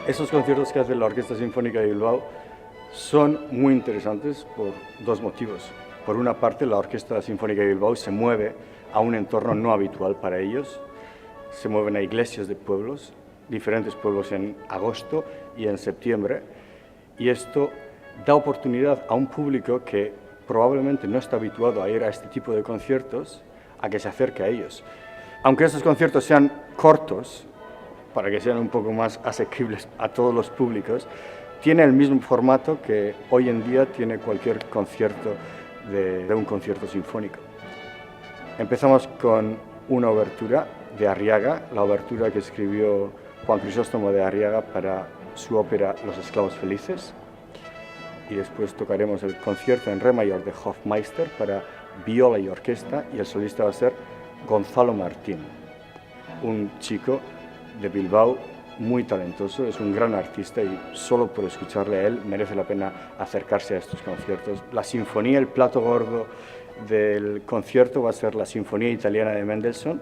Esos conciertos que hace la Orquesta Sinfónica de Bilbao son muy interesantes por dos motivos. Por una parte, la Orquesta Sinfónica de Bilbao se mueve a un entorno no habitual para ellos. Se mueven a iglesias de pueblos, diferentes pueblos en agosto y en septiembre. Y esto da oportunidad a un público que probablemente no está habituado a ir a este tipo de conciertos, a que se acerque a ellos. Aunque estos conciertos sean cortos, para que sean un poco más asequibles a todos los públicos, tiene el mismo formato que hoy en día tiene cualquier concierto de un concierto sinfónico. Empezamos con una obertura de Arriaga, la obertura que escribió Juan Crisóstomo de Arriaga para su ópera Los esclavos felices, y después tocaremos el concierto en re mayor de Hofmeister para viola y orquesta, y el solista va a ser Gonzalo Martín, un chico de Bilbao muy talentoso, es un gran artista y solo por escucharle a él merece la pena acercarse a estos conciertos. La sinfonía, el plato gordo del concierto va a ser la Sinfonía Italiana de Mendelssohn,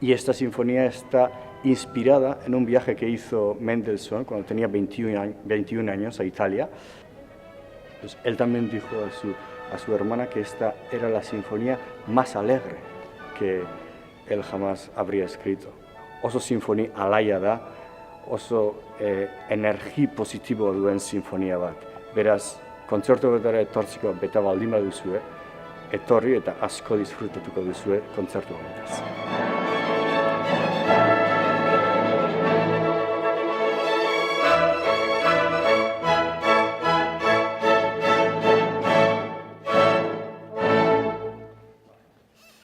y esta sinfonía está inspirada en un viaje que hizo Mendelssohn cuando tenía 21 años a Italia. Pues él también dijo a su hermana que esta era la sinfonía más alegre que él jamás habría escrito. Oso sinfoni alaia da, oso energi positibo duen sinfonia bat. Beraz, kontzertu betara etortziko beta baldin baduzue, etorri eta asko disfrutatuko duzue kontzertu honetaz.